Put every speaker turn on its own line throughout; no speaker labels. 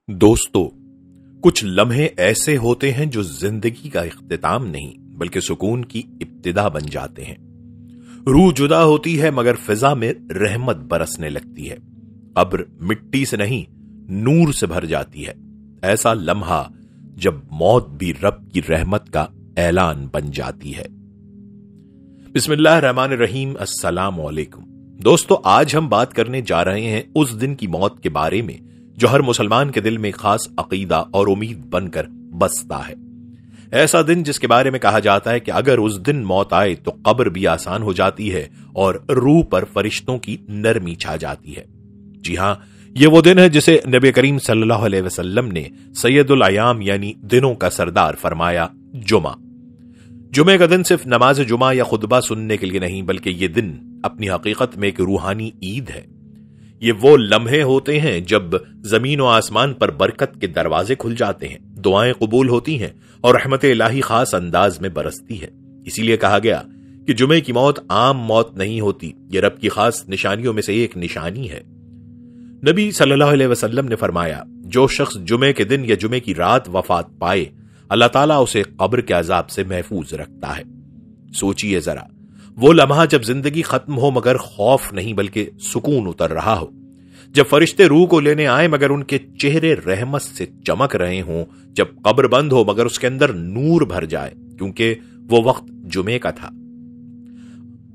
دوستو، کچھ لمحے ایسے ہوتے ہیں جو زندگی کا اختتام نہیں بلکہ سکون کی ابتدا بن جاتے ہیں۔ روح جدا ہوتی ہے مگر فضا میں رحمت برسنے لگتی ہے۔ قبر مٹی سے نہیں نور سے بھر جاتی ہے۔ ایسا لمحہ جب موت بھی رب کی رحمت کا اعلان بن جاتی ہے۔ بسم اللہ الرحمن الرحیم۔ السلام علیکم دوستو، آج ہم بات کرنے جا رہے ہیں اس دن کی موت کے بارے میں جو ہر مسلمان کے دل میں خاص عقیدہ اور امید بن کر بستا ہے۔ ایسا دن جس کے بارے میں کہا جاتا ہے کہ اگر اس دن موت آئے تو قبر بھی آسان ہو جاتی ہے اور روح پر فرشتوں کی نرمی چھا جاتی ہے۔ جی ہاں، یہ وہ دن ہے جسے نبی کریم صلی اللہ علیہ وسلم نے سید الایام یعنی دنوں کا سردار فرمایا، جمعہ کا دن صرف نماز جمعہ یا خطبہ سننے کے لیے نہیں بلکہ یہ دن اپنی حقیقت میں ایک روحانی عید ہے۔ یہ وہ لمحے ہوتے ہیں جب زمین و آسمان پر برکت کے دروازے کھل جاتے ہیں، دعائیں قبول ہوتی ہیں اور رحمت الہی خاص انداز میں برستی ہے۔ اسی لیے کہا گیا کہ جمعے کی موت عام موت نہیں ہوتی، یہ رب کی خاص نشانیوں میں سے ایک نشانی ہے۔ نبی صلی اللہ علیہ وسلم نے فرمایا، جو شخص جمعے کے دن یا جمعے کی رات وفات پائے، اللہ تعالیٰ اسے قبر کے عذاب سے محفوظ رکھتا ہے۔ سوچئے ذرا، وہ لمحہ جب زندگی ختم ہو مگر خوف نہیں بلکہ سکون اتر رہا ہو، جب فرشتے روح کو لینے آئے مگر ان کے چہرے رحمت سے چمک رہے ہوں، جب قبر بند ہو مگر اس کے اندر نور بھر جائے کیونکہ وہ وقت جمعے کا تھا۔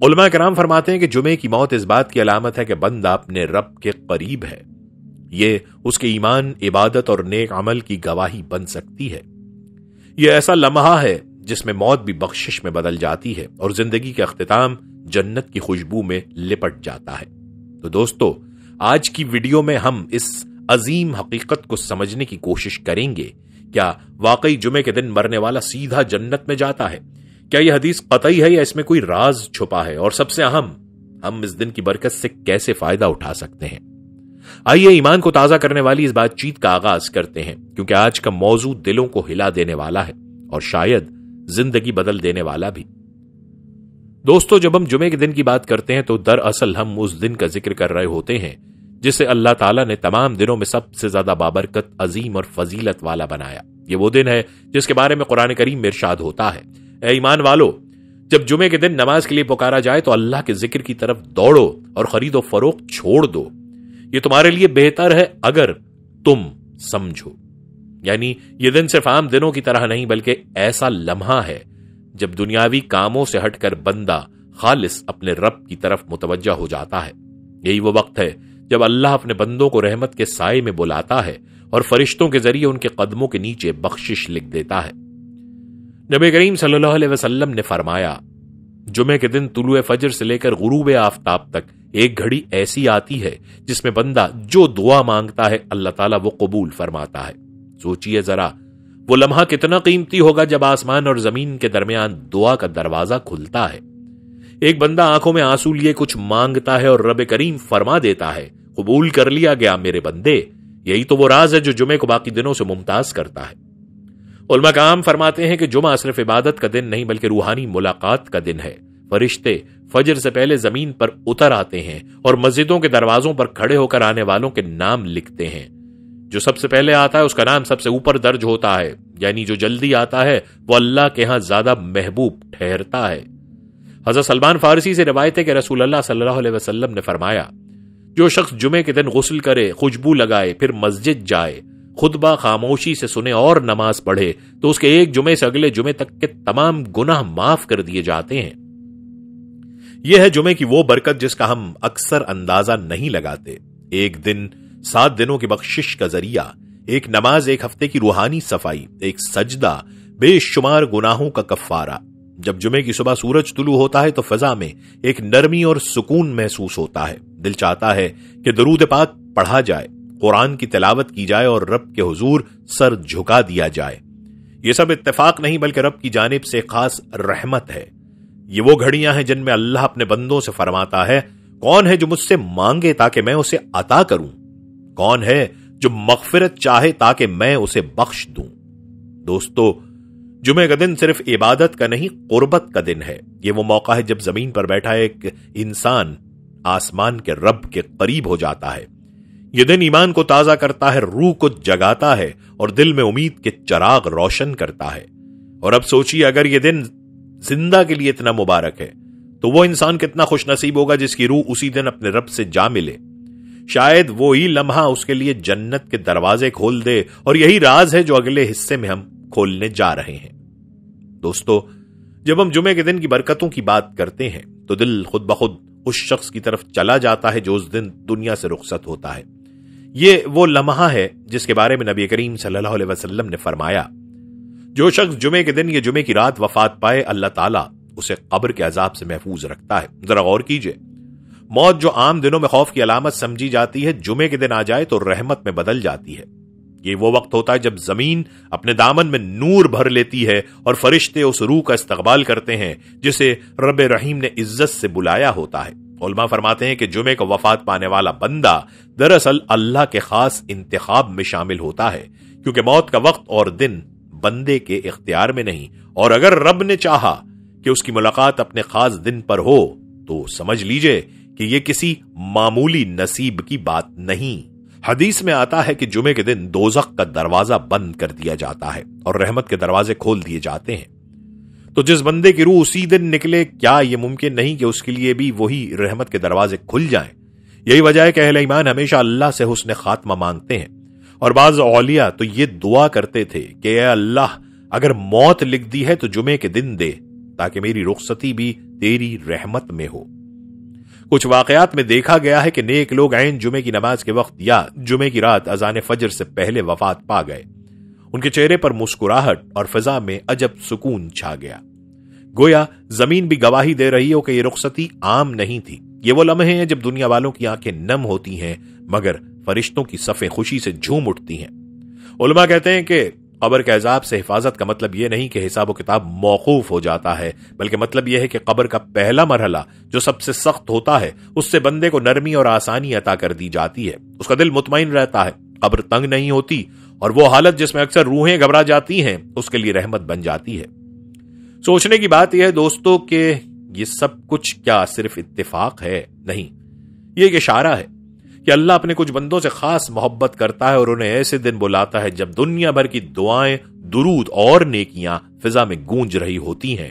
علماء کرام فرماتے ہیں کہ جمعے کی موت اس بات کی علامت ہے کہ بندہ اپنے رب کے قریب ہے۔ یہ اس کے ایمان، عبادت اور نیک عمل کی گواہی بن سکتی ہے۔ یہ ایسا لمحہ ہے جس میں موت بھی بخشش میں بدل جاتی ہے اور زندگی کا اختتام جنت کی خوشبو میں لپٹ جاتا ہے۔ تو دوستو، آج کی ویڈیو میں ہم اس عظیم حقیقت کو سمجھنے کی کوشش کریں گے۔ کیا واقعی جمعے کے دن مرنے والا سیدھا جنت میں جاتا ہے؟ کیا یہ حدیث قطعی ہے یا اس میں کوئی راز چھپا ہے؟ اور سب سے اہم، ہم اس دن کی برکت سے کیسے فائدہ اٹھا سکتے ہیں؟ آئیے ایمان کو تازہ کرنے والی اس بات چیت کا آغاز کرتے ہیں، کیونکہ آج کا موضوع دلوں کو ہلا دینے والا ہے اور شاید زندگی بدل دینے والا بھی۔ دوستو، جب ہم جمعے کے دن کی بات کرتے ہیں تو دراصل ہم اس دن کا ذکر کر رہے ہوتے ہیں جسے اللہ تعالیٰ نے تمام دنوں میں سب سے زیادہ بابرکت، عظیم اور فضیلت والا بنایا۔ یہ وہ دن ہے جس کے بارے میں قرآن کریم میں ارشاد ہوتا ہے، اے ایمان والو، جب جمعے کے دن نماز کے لیے پکارا جائے تو اللہ کے ذکر کی طرف دوڑو اور خرید و فروخت چھوڑ دو، یہ تمہارے لیے بہتر ہے اگر تم سمجھو۔ یعنی یہ دن صرف عام دنوں کی طرح نہیں بلکہ ایسا لمحہ ہے جب دنیاوی کاموں سے ہٹ کر بندہ خالص اپنے رب کی طرف متوجہ ہو جاتا ہے۔ یہی وہ وقت ہے جب اللہ اپنے بندوں کو رحمت کے سائے میں بلاتا ہے اور فرشتوں کے ذریعے ان کے قدموں کے نیچے بخشش لکھ دیتا ہے۔ نبی کریم صلی اللہ علیہ وسلم نے فرمایا، جمعے کے دن طلوع فجر سے لے کر غروب آفتاب تک ایک گھڑی ایسی آتی ہے جس میں بندہ جو دعا مانگتا ہے اللہ تعالیٰ وہ قبول فرماتا ہے۔ سوچئے ذرا، وہ لمحہ کتنا قیمتی ہوگا جب آسمان اور زمین کے درمیان دعا کا دروازہ کھلتا ہے۔ ایک بندہ آنکھوں میں آنسو لیے کچھ مانگتا ہے اور رب کریم فرما دیتا ہے، قبول کر لیا گیا میرے بندے۔ یہی تو وہ راز ہے جو جمعے کو باقی دنوں سے ممتاز کرتا ہے۔ علماء کرام فرماتے ہیں کہ جمعہ صرف عبادت کا دن نہیں بلکہ روحانی ملاقات کا دن ہے۔ فرشتے فجر سے پہلے زمین پر اتر آتے ہیں اور مسجدوں کے دروازوں پر کھڑے ہو کر آنے والوں کے نام لکھتے ہیں۔ جو سب سے پہلے آتا ہے اس کا نام سب سے اوپر درج ہوتا ہے، یعنی جو جلدی آتا ہے وہ اللہ کے ہاں زیادہ محبوب ٹھہرتا ہے۔ حضرت سلمان فارسی سے روایت ہے کہ رسول اللہ صلی اللہ علیہ وسلم نے فرمایا، جو شخص جمعے کے دن غسل کرے، خوشبو لگائے، پھر مسجد جائے، خطبہ خاموشی سے سنے اور نماز پڑھے تو اس کے ایک جمعے سے اگلے جمعے تک کے تمام گناہ معاف کر دیے جاتے ہیں۔ یہ ہے جمعے کی وہ برکت جس کا ہم اکثر اندازہ نہیں لگاتے۔ ایک دن 7 دنوں کی بخشش کا ذریعہ، ایک نماز، ایک ہفتے کی روحانی صفائی، ایک سجدہ، بے شمار گناہوں کا کفارہ۔ جب جمعے کی صبح سورج طلوع ہوتا ہے تو فضا میں ایک نرمی اور سکون محسوس ہوتا ہے۔ دل چاہتا ہے کہ درود پاک پڑھا جائے، قرآن کی تلاوت کی جائے اور رب کے حضور سر جھکا دیا جائے۔ یہ سب اتفاق نہیں بلکہ رب کی جانب سے خاص رحمت ہے۔ یہ وہ گھڑیاں ہیں جن میں اللہ اپنے بندوں سے فرماتا ہے، کون ہے جو مجھ سے مانگے تاکہ میں اسے عطا کروں؟ کون ہے جو مغفرت چاہے تاکہ میں اسے بخش دوں؟ دوستو، جمعہ کا دن صرف عبادت کا نہیں قربت کا دن ہے۔ یہ وہ موقع ہے جب زمین پر بیٹھا ایک انسان آسمان کے رب کے قریب ہو جاتا ہے۔ یہ دن ایمان کو تازہ کرتا ہے، روح کو جگاتا ہے اور دل میں امید کے چراغ روشن کرتا ہے۔ اور اب سوچیے، اگر یہ دن زندہ کے لیے اتنا مبارک ہے تو وہ انسان کتنا خوش نصیب ہوگا جس کی روح اسی دن اپنے رب سے جا ملے۔ شاید وہی لمحہ اس کے لیے جنت کے دروازے کھول دے، اور یہی راز ہے جو اگلے حصے میں ہم کھولنے جا رہے ہیں۔ دوستو، جب ہم جمعے کے دن کی برکتوں کی بات کرتے ہیں تو دل خود بخود اس شخص کی طرف چلا جاتا ہے جو اس دن دنیا سے رخصت ہوتا ہے۔ یہ وہ لمحہ ہے جس کے بارے میں نبی کریم صلی اللہ علیہ وسلم نے فرمایا، جو شخص جمعے کے دن یا جمعے کی رات وفات پائے، اللہ تعالیٰ اسے قبر کے عذاب سے محفوظ رکھتا ہے۔ ذرا غور کیجئے، موت جو عام دنوں میں خوف کی علامت سمجھی جاتی ہے، جمعے کے دن آ جائے تو رحمت میں بدل جاتی ہے۔ یہ وہ وقت ہوتا ہے جب زمین اپنے دامن میں نور بھر لیتی ہے اور فرشتے اس روح کا استقبال کرتے ہیں جسے رب رحیم نے عزت سے بلایا ہوتا ہے۔ علماء فرماتے ہیں کہ جمعے کو وفات پانے والا بندہ دراصل اللہ کے خاص انتخاب میں شامل ہوتا ہے، کیونکہ موت کا وقت اور دن بندے کے اختیار میں نہیں، اور اگر رب نے چاہا کہ اس کی ملاقات اپنے خاص دن پر ہو تو سمجھ لیجئے کہ یہ کسی معمولی نصیب کی بات نہیں۔ حدیث میں آتا ہے کہ جمعے کے دن دوزخ کا دروازہ بند کر دیا جاتا ہے اور رحمت کے دروازے کھول دیے جاتے ہیں۔ تو جس بندے کی روح اسی دن نکلے، کیا یہ ممکن نہیں کہ اس کے لیے بھی وہی رحمت کے دروازے کھل جائیں؟ یہی وجہ ہے کہ اہل ایمان ہمیشہ اللہ سے حسن خاتمہ مانگتے ہیں، اور بعض اولیاء تو یہ دعا کرتے تھے کہ اے اللہ، اگر موت لکھ دی ہے تو جمعے کے دن دے تاکہ میری رخصتی بھی تیری رحمت میں ہو۔ کچھ واقعات میں دیکھا گیا ہے کہ نیک لوگ عین جمعے کی نماز کے وقت یا جمعے کی رات اذان فجر سے پہلے وفات پا گئے۔ ان کے چہرے پر مسکراہٹ اور فضا میں عجب سکون چھا گیا، گویا زمین بھی گواہی دے رہی ہو کہ یہ رخصتی عام نہیں تھی۔ یہ وہ لمحے ہیں جب دنیا والوں کی آنکھیں نم ہوتی ہیں مگر فرشتوں کی صفیں خوشی سے جھوم اٹھتی ہیں۔ علماء کہتے ہیں کہ قبر کے عذاب سے حفاظت کا مطلب یہ نہیں کہ حساب و کتاب موقوف ہو جاتا ہے، بلکہ مطلب یہ ہے کہ قبر کا پہلا مرحلہ جو سب سے سخت ہوتا ہے، اس سے بندے کو نرمی اور آسانی عطا کر دی جاتی ہے۔ اس کا دل مطمئن رہتا ہے، قبر تنگ نہیں ہوتی، اور وہ حالت جس میں اکثر روحیں گھبرا جاتی ہیں اس کے لیے رحمت بن جاتی ہے۔ سوچنے کی بات یہ ہے دوستو کہ یہ سب کچھ کیا صرف اتفاق ہے؟ نہیں، یہ ایک اشارہ ہے کہ اللہ اپنے کچھ بندوں سے خاص محبت کرتا ہے اور انہیں ایسے دن بلاتا ہے جب دنیا بھر کی دعائیں، درود اور نیکیاں فضا میں گونج رہی ہوتی ہیں۔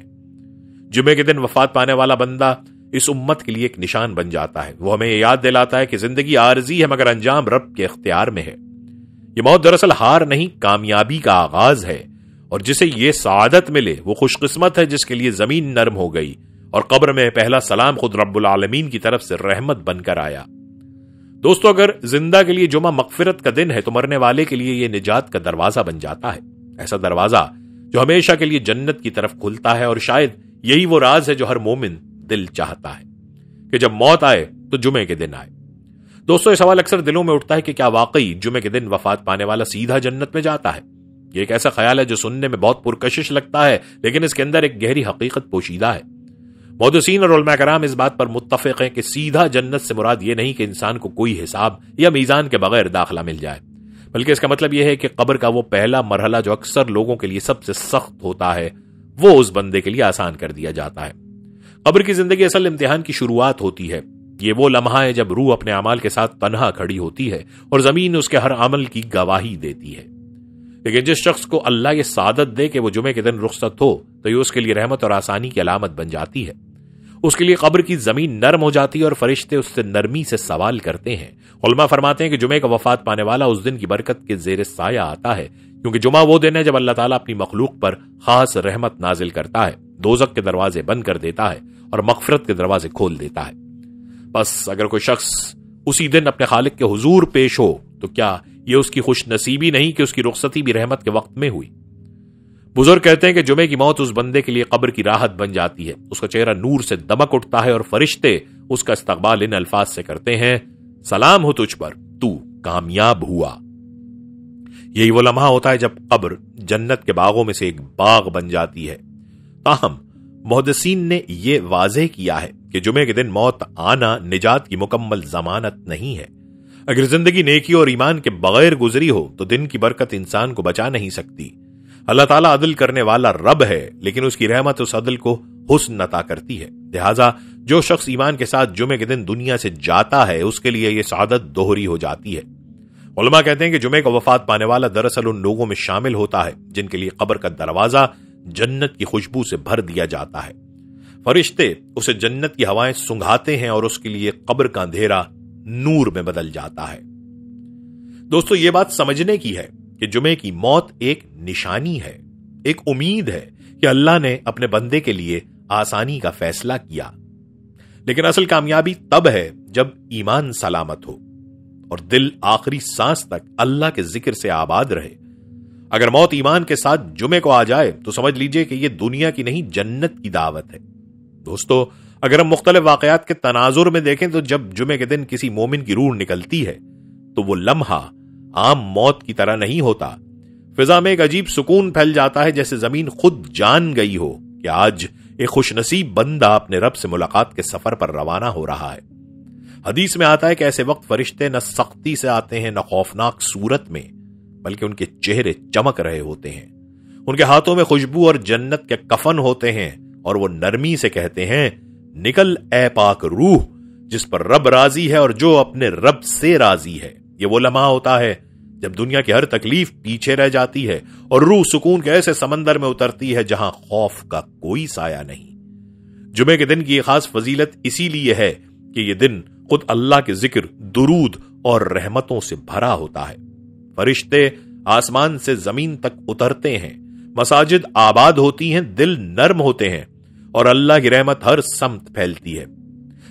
جمعے کے دن وفات پانے والا بندہ اس امت کے لیے ایک نشان بن جاتا ہے۔ وہ ہمیں یاد دلاتا ہے کہ زندگی عارضی ہے مگر انجام رب کے اختیار میں ہے۔ یہ موت دراصل ہار نہیں، کامیابی کا آغاز ہے، اور جسے یہ سعادت ملے وہ خوش قسمت ہے جس کے لیے زمین نرم ہو گئی اور قبر میں پہلا سلام خود رب العالمین کی طرف سے رحمت بن کر آیا۔ دوستو، اگر زندہ کے لیے جمعہ مغفرت کا دن ہے تو مرنے والے کے لیے یہ نجات کا دروازہ بن جاتا ہے، ایسا دروازہ جو ہمیشہ کے لیے جنت کی طرف کھلتا ہے۔ اور شاید یہی وہ راز ہے جو ہر مومن دل چاہتا ہے کہ جب موت آئے تو جمعے کے دن آئے۔ دوستو، یہ سوال اکثر دلوں میں اٹھتا ہے کہ کیا واقعی جمعے کے دن وفات پانے والا سیدھا جنت میں جاتا ہے؟ یہ ایک ایسا خیال ہے جو سننے میں بہت پرکشش لگتا ہے، لیکن اس کے اندر ایک گہری حقیقت پوشیدہ ہے۔ محدثین اور علماء کرام اس بات پر متفق ہیں کہ سیدھا جنت سے مراد یہ نہیں کہ انسان کو کوئی حساب یا میزان کے بغیر داخلہ مل جائے، بلکہ اس کا مطلب یہ ہے کہ قبر کا وہ پہلا مرحلہ جو اکثر لوگوں کے لیے سب سے سخت ہوتا ہے، وہ اس بندے کے لیے آسان کر دیا جاتا ہے۔ قبر کی زندگی اصل امتحان کی شروعات ہوتی ہے۔ یہ وہ لمحہ ہے جب روح اپنے اعمال کے ساتھ تنہا کھڑی ہوتی ہے اور زمین اس کے ہر عمل کی گواہی دیتی ہے۔ لیکن جس شخص کو اللہ یہ سعادت دے کہ وہ جمعے کے دن رخصت ہو تو یہ اس کے لیے رحمت اور آسانی کی علامت بن جاتی ہے۔ اس کے لیے قبر کی زمین نرم ہو جاتی ہے اور فرشتے اس سے نرمی سے سوال کرتے ہیں۔ علماء فرماتے ہیں کہ جمعے کا وفات پانے والا اس دن کی برکت کے زیر سایہ آتا ہے، کیونکہ جمعہ وہ دن ہے جب اللہ تعالیٰ اپنی مخلوق پر خاص رحمت نازل کرتا ہے، دوزخ کے دروازے بند کر دیتا ہے اور مغفرت کے دروازے کھول دیتا ہے۔ بس اگر کوئی شخص اسی دن اپنے خالق کے حضور پیش ہو تو کیا یہ اس کی خوش نصیبی نہیں کہ اس کی رخصتی بھی رحمت کے وقت میں ہوئی؟ بزرگ کہتے ہیں کہ جمعے کی موت اس بندے کے لیے قبر کی راحت بن جاتی ہے، اس کا چہرہ نور سے دمک اٹھتا ہے اور فرشتے اس کا استقبال ان الفاظ سے کرتے ہیں، سلام ہو تجھ پر، تو کامیاب ہوا۔ یہی وہ لمحہ ہوتا ہے جب قبر جنت کے باغوں میں سے ایک باغ بن جاتی ہے۔ تاہم محدثین نے یہ واضح کیا ہے کہ جمعے کے دن موت آنا نجات کی مکمل ضمانت نہیں ہے۔ اگر زندگی نیکی اور ایمان کے بغیر گزری ہو تو دن کی برکت انسان کو بچا نہیں سکتی۔ اللہ تعالیٰ عدل کرنے والا رب ہے، لیکن اس کی رحمت اس عدل کو حسن عطا کرتی ہے۔ لہٰذا جو شخص ایمان کے ساتھ جمعے کے دن دنیا سے جاتا ہے اس کے لیے یہ سعادت دوہری ہو جاتی ہے۔ علماء کہتے ہیں کہ جمعے کو وفات پانے والا دراصل ان لوگوں میں شامل ہوتا ہے جن کے لیے قبر کا دروازہ جنت کی خوشبو سے بھر دیا جاتا ہے۔ فرشتے اسے جنت کی ہوائیں سنگھاتے ہیں اور اس کے لیے قبر کا اندھیرا نور میں بدل جاتا ہے۔ دوستو، یہ بات سمجھنے کی ہے کہ جمعے کی موت ایک نشانی ہے، ایک امید ہے کہ اللہ نے اپنے بندے کے لیے آسانی کا فیصلہ کیا۔ لیکن اصل کامیابی تب ہے جب ایمان سلامت ہو اور دل آخری سانس تک اللہ کے ذکر سے آباد رہے۔ اگر موت ایمان کے ساتھ جمعے کو آ جائے تو سمجھ لیجئے کہ یہ دنیا کی نہیں جنت کی دعوت ہے۔ دوستو، اگر ہم مختلف واقعات کے تناظر میں دیکھیں تو جب جمعے کے دن کسی مومن کی روح نکلتی ہے تو وہ لمحہ عام موت کی طرح نہیں ہوتا۔ فضا میں ایک عجیب سکون پھیل جاتا ہے، جیسے زمین خود جان گئی ہو کہ آج ایک خوش نصیب بندہ اپنے رب سے ملاقات کے سفر پر روانہ ہو رہا ہے۔ حدیث میں آتا ہے کہ ایسے وقت فرشتے نہ سختی سے آتے ہیں نہ خوفناک صورت میں، بلکہ ان کے چہرے چمک رہے ہوتے ہیں، ان کے ہاتھوں میں خوشبو اور جنت کے کفن ہوتے ہیں، اور وہ نرمی سے کہتے ہیں، نکل اے پاک روح جس پر رب راضی ہے اور جو اپنے رب سے راضی ہے۔ یہ وہ لمحہ ہوتا ہے جب دنیا کی ہر تکلیف پیچھے رہ جاتی ہے اور روح سکون کے ایسے سمندر میں اترتی ہے جہاں خوف کا کوئی سایہ نہیں۔ جمعے کے دن کی یہ خاص فضیلت اسی لیے ہے کہ یہ دن خود اللہ کے ذکر، درود اور رحمتوں سے بھرا ہوتا ہے۔ فرشتے آسمان سے زمین تک اترتے ہیں، مساجد آباد ہوتی ہیں، دل نرم ہوتے ہیں اور اللہ کی رحمت ہر سمت پھیلتی ہے۔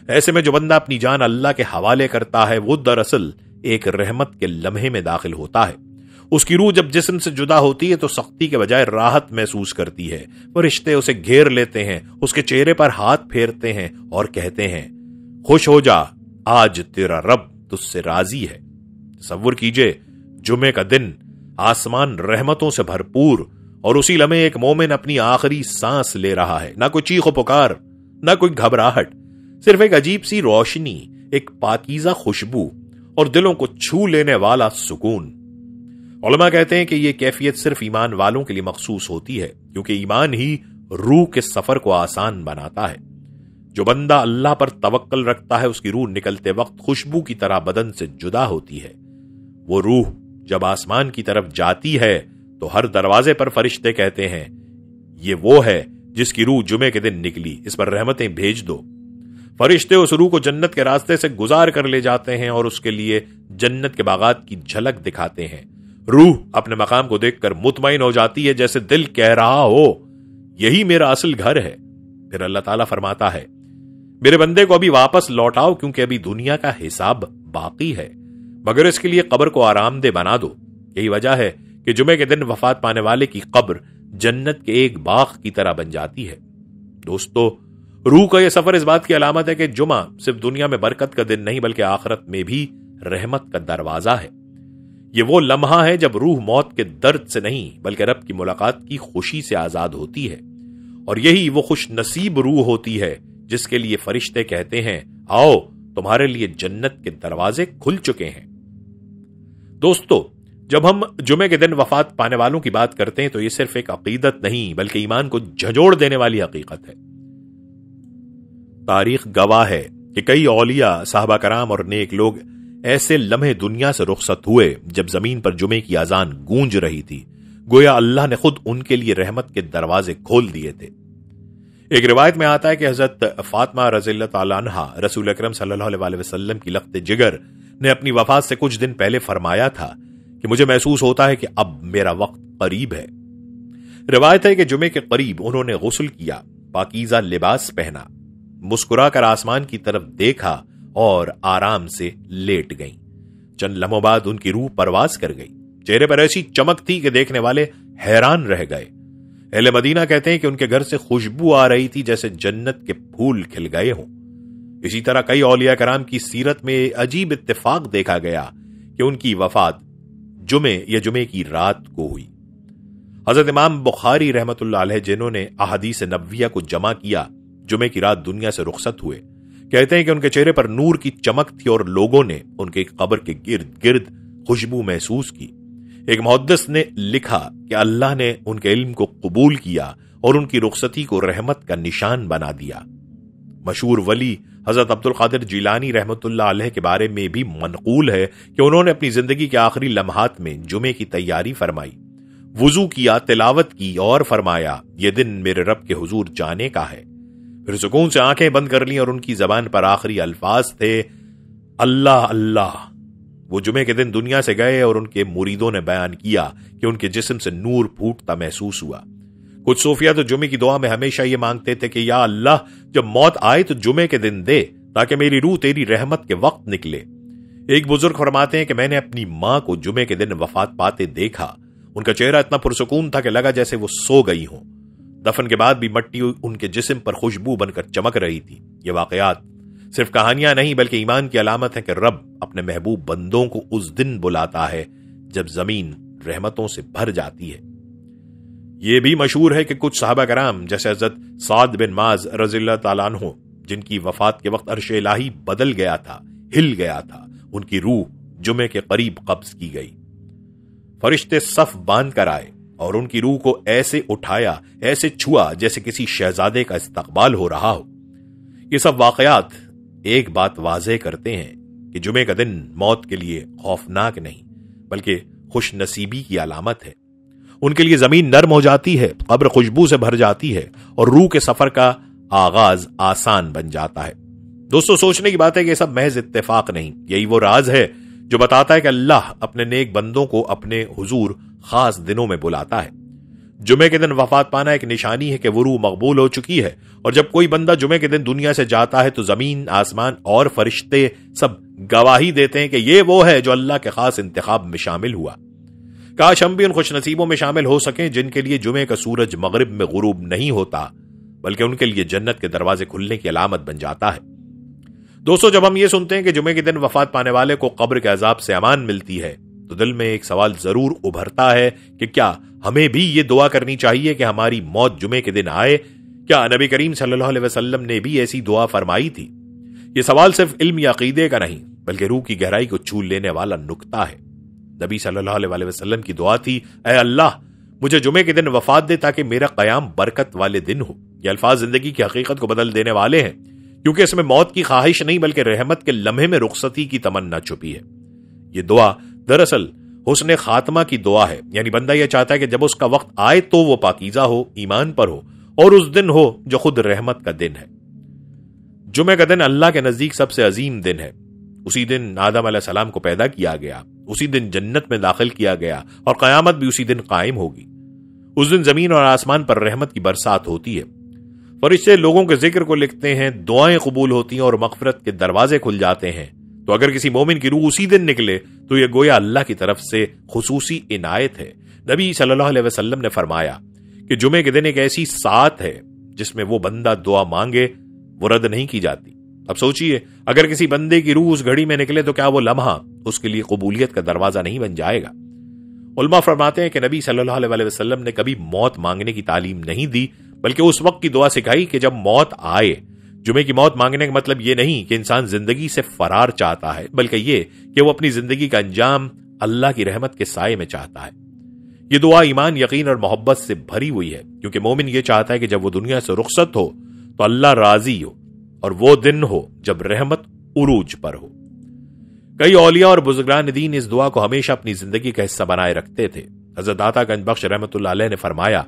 ایسے میں جو بندہ اپنی جان اللہ کے حوالے کرتا ہے وہ دراصل ایک رحمت کے لمحے میں داخل ہوتا ہے۔ اس کی روح جب جسم سے جدا ہوتی ہے تو سختی کے بجائے راحت محسوس کرتی ہے۔ فرشتے اسے گھیر لیتے ہیں، اس کے چہرے پر ہاتھ پھیرتے ہیں اور کہتے ہیں، خوش ہو جا، آج تیرا رب تجھ سے راضی ہے۔ تصور کیجئے، جمعے کا دن، آسمان رحمتوں سے بھرپور، اور اسی لمحے ایک مومن اپنی آخری سانس لے رہا ہے۔ نہ کوئی چیخ و پکار، نہ کوئی گھبراہٹ، صرف ایک عجیب سی روشنی، ایک پاکیزہ خوشبو اور دلوں کو چھو لینے والا سکون۔ علماء کہتے ہیں کہ یہ کیفیت صرف ایمان والوں کے لیے مخصوص ہوتی ہے، کیونکہ ایمان ہی روح کے سفر کو آسان بناتا ہے۔ جو بندہ اللہ پر توکل رکھتا ہے اس کی روح نکلتے وقت خوشبو کی طرح بدن سے جدا ہوتی ہے۔ وہ روح جب آسمان کی طرف جاتی ہے تو ہر دروازے پر فرشتے کہتے ہیں، یہ وہ ہے جس کی روح جمعے کے دن نکلی، اس پر رحمتیں بھیج دو۔ فرشتے اس روح کو جنت کے راستے سے گزار کر لے جاتے ہیں اور اس کے لیے جنت کے باغات کی جھلک دکھاتے ہیں۔ روح اپنے مقام کو دیکھ کر مطمئن ہو جاتی ہے، جیسے دل کہہ رہا ہو، یہی میرا اصل گھر ہے۔ پھر اللہ تعالیٰ فرماتا ہے، میرے بندے کو ابھی واپس لوٹاؤ کیونکہ ابھی دنیا کا حساب باقی ہے، مگر اس کے لیے قبر کو آرام دہ بنا دو۔ یہی وجہ ہے کہ جمعے کے دن وفات پانے والے کی قبر جنت کے ایک باغ کی طرح بن جاتی ہے۔ دوستو، روح کا یہ سفر اس بات کی علامت ہے کہ جمعہ صرف دنیا میں برکت کا دن نہیں بلکہ آخرت میں بھی رحمت کا دروازہ ہے۔ یہ وہ لمحہ ہے جب روح موت کے درد سے نہیں بلکہ رب کی ملاقات کی خوشی سے آزاد ہوتی ہے، اور یہی وہ خوش نصیب روح ہوتی ہے جس کے لیے فرشتے کہتے ہیں، آؤ تمہارے لیے جنت کے دروازے کھل چکے ہیں۔ دوستو، جب ہم جمعے کے دن وفات پانے والوں کی بات کرتے ہیں تو یہ صرف ایک عقیدت نہیں بلکہ ایمان کو جھنجھوڑ دینے والی حقیقت ہے۔ تاریخ گواہ ہے کہ کئی اولیاء، صحابہ کرام اور نیک لوگ ایسے لمحے دنیا سے رخصت ہوئے جب زمین پر جمعے کی اذان گونج رہی تھی، گویا اللہ نے خود ان کے لیے رحمت کے دروازے کھول دیے تھے۔ ایک روایت میں آتا ہے کہ حضرت فاطمہ رضی اللہ تعالیٰ عنہا رسول اکرم صلی اللہ علیہ وسلم کی لخت جگر نے اپنی وفات سے کچھ دن پہلے فرمایا تھا کہ مجھے محسوس ہوتا ہے کہ اب میرا وقت قریب ہے۔ روایت ہے کہ جمعے کے قریب انہوں نے غسل کیا، پاکیزہ لباس پہنا، مسکرا کر آسمان کی طرف دیکھا اور آرام سے لیٹ گئیں۔ چند لمحوں بعد ان کی روح پرواز کر گئی۔ چہرے پر ایسی چمک تھی کہ دیکھنے والے حیران رہ گئے۔ اہل مدینہ کہتے ہیں کہ ان کے گھر سے خوشبو آ رہی تھی جیسے جنت کے پھول کھل گئے ہوں۔ اسی طرح کئی اولیاء کرام کی سیرت میں عجیب اتفاق دیکھا گیا کہ ان کی وفات جمعے کی رات کو ہوئی۔ حضرت امام بخاری رحمت اللہ علیہ، جنہوں نے احادیث نبویہ کو جمع کیا، جمعے کی رات دنیا سے رخصت ہوئے۔ کہتے ہیں کہ ان کے چہرے پر نور کی چمک تھی اور لوگوں نے ان کے قبر کے گرد گرد خوشبو محسوس کی۔ ایک محدث نے لکھا کہ اللہ نے ان کے علم کو قبول کیا اور ان کی رخصتی کو رحمت کا نشان بنا دیا۔ مشہور ولی حضرت عبد القادر جیلانی رحمۃ اللہ علیہ کے بارے میں بھی منقول ہے کہ انہوں نے اپنی زندگی کے آخری لمحات میں جمعے کی تیاری فرمائی، وضو کیا، تلاوت کی اور فرمایا یہ دن میرے رب کے حضور جانے کا ہے۔ پھر سکون سے آنکھیں بند کر لیں اور ان کی زبان پر آخری الفاظ تھے اللہ اللہ۔ وہ جمعے کے دن دنیا سے گئے اور ان کے مریدوں نے بیان کیا کہ ان کے جسم سے نور پھوٹتا محسوس ہوا۔ کچھ صوفیہ تو جمعے کی دعا میں ہمیشہ یہ مانگتے تھے کہ یا اللہ جب موت آئے تو جمعے کے دن دے تاکہ میری روح تیری رحمت کے وقت نکلے۔ ایک بزرگ فرماتے ہیں کہ میں نے اپنی ماں کو جمعے کے دن وفات پاتے دیکھا، ان کا چہرہ اتنا پرسکون تھا کہ لگا جیسے وہ سو گئی ہوں، دفن کے بعد بھی مٹی ان کے جسم پر خوشبو بن کر چمک رہی تھی۔ یہ واقعات صرف کہانیاں نہیں بلکہ ایمان کی علامت ہے کہ رب اپنے محبوب بندوں کو اس دن بلاتا ہے جب زمین رحمتوں سے بھر جاتی ہے۔ یہ بھی مشہور ہے کہ کچھ صحابہ کرام جیسے حضرت سعد بن معاذ رضی اللہ تعالیٰ عنہ جن کی وفات کے وقت عرش الہی بدل گیا تھا، ہل گیا تھا، ان کی روح جمعے کے قریب قبض کی گئی۔ فرشتے صف باندھ کر آئے اور ان کی روح کو ایسے اٹھایا، ایسے چھوا جیسے کسی شہزادے کا استقبال ہو رہا ہو۔ یہ سب واقعات ایک بات واضح کرتے ہیں کہ جمعے کا دن موت کے لیے خوفناک نہیں بلکہ خوش نصیبی کی علامت ہے۔ ان کے لیے زمین نرم ہو جاتی ہے، قبر خوشبو سے بھر جاتی ہے اور روح کے سفر کا آغاز آسان بن جاتا ہے۔ دوستو سوچنے کی بات ہے کہ یہ سب محض اتفاق نہیں، یہی وہ راز ہے جو بتاتا ہے کہ اللہ اپنے نیک بندوں کو اپنے حضور خاص دنوں میں بلاتا ہے۔ جمعے کے دن وفات پانا ایک نشانی ہے کہ وہ روح مقبول ہو چکی ہے، اور جب کوئی بندہ جمعے کے دن دنیا سے جاتا ہے تو زمین، آسمان اور فرشتے سب گواہی دیتے ہیں کہ یہ وہ ہے جو اللہ کے خاص انتخاب میں شامل ہوا۔ کاش ہم بھی ان خوش نصیبوں میں شامل ہو سکیں جن کے لیے جمعے کا سورج مغرب میں غروب نہیں ہوتا بلکہ ان کے لیے جنت کے دروازے کھلنے کی علامت بن جاتا ہے۔ دوستو جب ہم یہ سنتے ہیں کہ جمعے کے دن وفات پانے والے کو قبر کے عذاب سے امان ملتی ہے تو دل میں ایک سوال ضرور ابھرتا ہے کہ کیا ہمیں بھی یہ دعا کرنی چاہیے کہ ہماری موت جمعے کے دن آئے؟ کیا نبی کریم صلی اللہ علیہ وسلم نے بھی ایسی دعا فرمائی تھی؟ یہ سوال صرف علم یا عقیدے کا نہیں بلکہ روح کی گہرائی کو چھو لینے والا نکتہ ہے۔ نبی صلی اللہ علیہ وسلم کی دعا تھی اے اللہ مجھے جمعے کے دن وفات دے تاکہ میرا قیام برکت والے دن ہو۔ یہ الفاظ زندگی کی حقیقت کو بدل دینے والے ہیں کیونکہ اس میں موت کی خواہش نہیں بلکہ رحمت کے لمحے میں رخصتی کی تمنا چھپی ہے۔ یہ دعا دراصل حسن خاتمہ کی دعا ہے، یعنی بندہ یہ چاہتا ہے کہ جب اس کا وقت آئے تو وہ پاکیزہ ہو، ایمان پر ہو اور اس دن ہو جو خود رحمت کا دن ہے۔ جمعہ کا دن اللہ کے نزدیک سب سے عظیم دن ہے۔ اسی دن آدم علیہ السلام کو پیدا کیا گیا، اسی دن جنت میں داخل کیا گیا اور قیامت بھی اسی دن قائم ہوگی۔ اس دن زمین اور آسمان پر رحمت کی برسات ہوتی ہے، فرشتے لوگوں کے ذکر کو لکھتے ہیں، دعائیں قبول ہوتی ہیں اور مغفرت کے دروازے کھل جاتے ہیں۔ تو اگر کسی مومن کی روح اسی دن نکلے تو یہ گویا اللہ کی طرف سے خصوصی عنایت ہے۔ نبی صلی اللہ علیہ وسلم نے فرمایا کہ جمعے کے دن ایک ایسی ساعت ہے جس میں وہ بندہ دعا مانگے وہ رد نہیں کی جاتی۔ اب سوچئے اگر کسی بندے کی روح اس گھڑی میں نکلے تو کیا وہ لمحہ اس کے لیے قبولیت کا دروازہ نہیں بن جائے گا؟ علماء فرماتے ہیں کہ نبی صلی اللہ علیہ وسلم نے کبھی موت مانگنے کی تعلیم نہیں دی بلکہ اس وقت کی دعا سکھائی کہ جب موت آئے۔ جمعے کی موت مانگنے کا مطلب یہ نہیں کہ انسان زندگی سے فرار چاہتا ہے بلکہ یہ کہ وہ اپنی زندگی کا انجام اللہ کی رحمت کے سائے میں چاہتا ہے۔ یہ دعا ایمان، یقین اور محبت سے بھری ہوئی ہے کیونکہ مومن یہ چاہتا ہے کہ جب وہ دنیا سے رخصت ہو تو اللہ راضی ہو اور وہ دن ہو جب رحمت عروج پر ہو۔ کئی اولیاء اور بزرگان دین اس دعا کو ہمیشہ اپنی زندگی کا حصہ بنائے رکھتے تھے۔ حضرت داتا گنج بخش رحمۃ اللہ علیہ نے فرمایا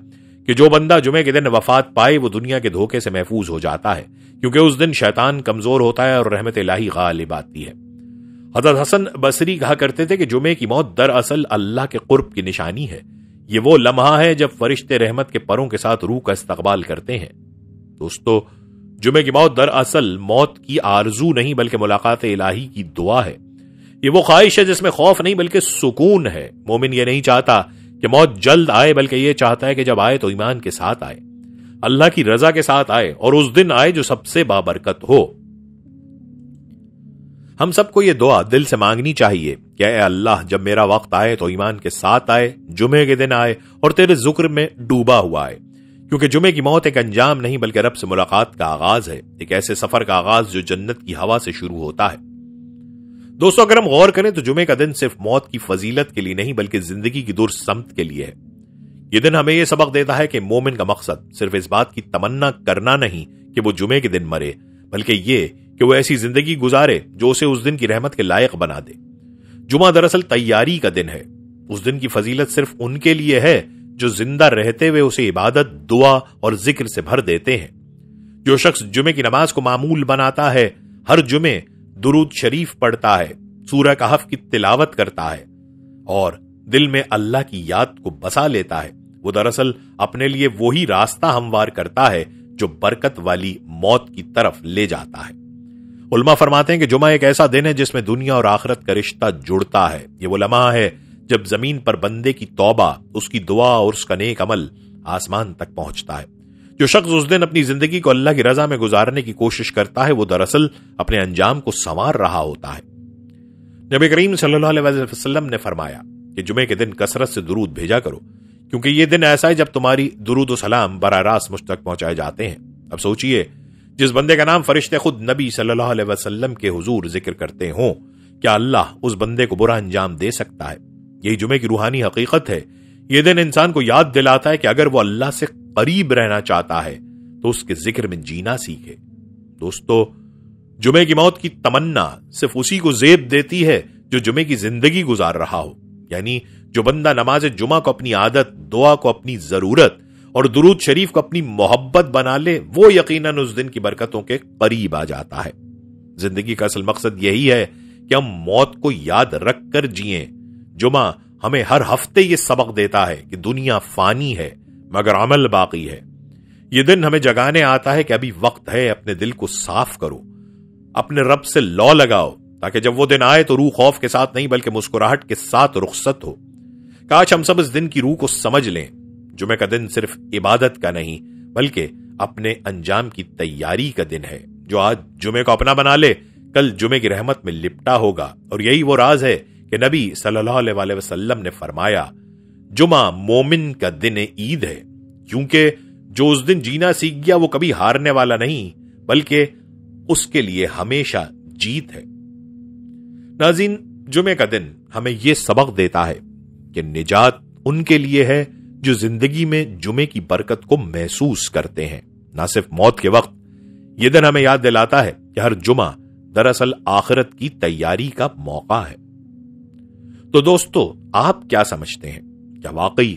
کہ جو بندہ جمعے کے دن وفات پائے وہ دنیا کے دھوکے سے محفوظ ہو جاتا ہے کیونکہ اس دن شیطان کمزور ہوتا ہے اور رحمت الہی غالب آتی ہے۔ حضرت حسن بصری کہا کرتے تھے کہ جمعے کی موت دراصل اللہ کے قرب کی نشانی ہے۔ یہ وہ لمحہ ہے جب فرشتے رحمت کے پروں کے ساتھ روح کا استقبال کرتے ہیں۔ دوستو جمعے کی موت دراصل موت کی آرزو نہیں بلکہ ملاقات الہی کی دعا ہے۔ یہ وہ خواہش ہے جس میں خوف نہیں بلکہ سکون ہے۔ مومن یہ نہیں چاہتا کہ موت جلد آئے بلکہ یہ چاہتا ہے کہ جب آئے تو ایمان کے ساتھ آئے، اللہ کی رضا کے ساتھ آئے اور اس دن آئے جو سب سے بابرکت ہو۔ ہم سب کو یہ دعا دل سے مانگنی چاہیے کہ اے اللہ جب میرا وقت آئے تو ایمان کے ساتھ آئے، جمعے کے دن آئے اور تیرے ذکر میں ڈوبا ہوا آئے، کیونکہ جمعے کی موت ایک انجام نہیں بلکہ رب سے ملاقات کا آغاز ہے، ایک ایسے سفر کا آغاز جو جنت کی ہوا سے شروع ہوتا ہے۔ دوستو اگر ہم غور کریں تو جمعے کا دن صرف موت کی فضیلت کے لیے نہیں بلکہ زندگی کی دور سمت کے لیے ہے۔ یہ دن ہمیں یہ سبق دیتا ہے کہ مومن کا مقصد صرف اس بات کی تمنا کرنا نہیں کہ وہ جمعے کے دن مرے بلکہ یہ کہ وہ ایسی زندگی گزارے جو اسے اس دن کی رحمت کے لائق بنا دے۔ جمعہ دراصل تیاری کا دن ہے۔ اس دن کی فضیلت صرف ان کے لیے ہے جو زندہ رہتے ہوئے اسے عبادت، دعا اور ذکر سے بھر دیتے ہیں۔ جو شخص جمعے کی نماز کو معمول بناتا ہے، ہر جمعے درود شریف پڑھتا ہے، سورہ کہف کی تلاوت کرتا ہے اور دل میں اللہ کی یاد کو بسا لیتا ہے، وہ دراصل اپنے لیے وہی راستہ ہموار کرتا ہے جو برکت والی موت کی طرف لے جاتا ہے۔ علماء فرماتے ہیں کہ جمعہ ایک ایسا دن ہے جس میں دنیا اور آخرت کا رشتہ جڑتا ہے۔ یہ وہ لمحہ ہے جب زمین پر بندے کی توبہ، اس کی دعا اور اس کا نیک عمل آسمان تک پہنچتا ہے۔ جو شخص اس دن اپنی زندگی کو اللہ کی رضا میں گزارنے کی کوشش کرتا ہے، وہ دراصل اپنے انجام کو سنوار رہا ہوتا ہے۔ نبی کریم صلی اللہ علیہ وسلم نے فرمایا کہ جمعے کے دن کثرت سے درود بھیجا کرو، کیونکہ یہ دن ایسا ہے جب تمہاری درود و سلام براہ راست مجھ تک پہنچائے جاتے ہیں۔ اب سوچئے، جس بندے کا نام فرشتے خود نبی صلی اللہ علیہ وسلم کے حضور ذکر کرتے ہوں، کیا اللہ اس بندے کو برا انجام دے سکتا ہے؟ یہی جمعے کی روحانی حقیقت ہے۔ یہ دن انسان کو یاد دلاتا ہے کہ اگر وہ اللہ سے قریب رہنا چاہتا ہے تو اس کے ذکر میں جینا سیکھے۔ دوستو، جمعے کی موت کی تمنا صرف اسی کو زیب دیتی ہے جو جمعے کی زندگی گزار رہا ہو، یعنی جو بندہ نماز جمعہ کو اپنی عادت، دعا کو اپنی ضرورت اور درود شریف کو اپنی محبت بنا لے، وہ یقیناً اس دن کی برکتوں کے قریب آ جاتا ہے۔ زندگی کا اصل مقصد یہی ہے کہ ہم موت کو یاد رکھ کر جئیں۔ جمعہ ہمیں ہر ہفتے یہ سبق دیتا ہے کہ دنیا فانی ہے مگر عمل باقی ہے۔ یہ دن ہمیں جگانے آتا ہے کہ ابھی وقت ہے، اپنے دل کو صاف کرو، اپنے رب سے لو لگاؤ، تاکہ جب وہ دن آئے تو روح خوف کے ساتھ نہیں بلکہ مسکراہٹ کے ساتھ رخصت ہو۔ کاش ہم سب اس دن کی روح کو سمجھ لیں۔ جمعہ کا دن صرف عبادت کا نہیں بلکہ اپنے انجام کی تیاری کا دن ہے۔ جو آج جمعے کو اپنا بنا لے، کل جمعے کی رحمت میں لپٹا ہوگا، اور یہی وہ راز ہے کہ نبی صلی اللہ علیہ وسلم نے فرمایا، جمعہ مومن کا دن عید ہے، کیونکہ جو اس دن جینا سیکھ گیا وہ کبھی ہارنے والا نہیں بلکہ اس کے لیے ہمیشہ جیت ہے۔ ناظرین، جمعے کا دن ہمیں یہ سبق دیتا ہے کہ نجات ان کے لیے ہے جو زندگی میں جمعے کی برکت کو محسوس کرتے ہیں، نہ صرف موت کے وقت۔ یہ دن ہمیں یاد دلاتا ہے کہ ہر جمعہ دراصل آخرت کی تیاری کا موقع ہے۔ تو دوستو، آپ کیا سمجھتے ہیں؟ کیا واقعی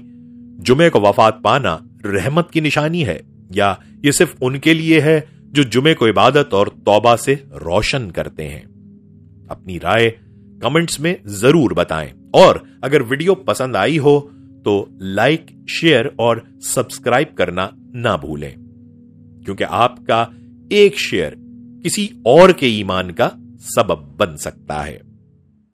جمعے کو وفات پانا رحمت کی نشانی ہے، یا یہ صرف ان کے لیے ہے جو جمعے کو عبادت اور توبہ سے روشن کرتے ہیں؟ اپنی رائے کمنٹس میں ضرور بتائیں، اور اگر ویڈیو پسند آئی ہو تو لائک، شیئر اور سبسکرائب کرنا نہ بھولیں، کیونکہ آپ کا ایک شیئر کسی اور کے ایمان کا سبب بن سکتا ہے۔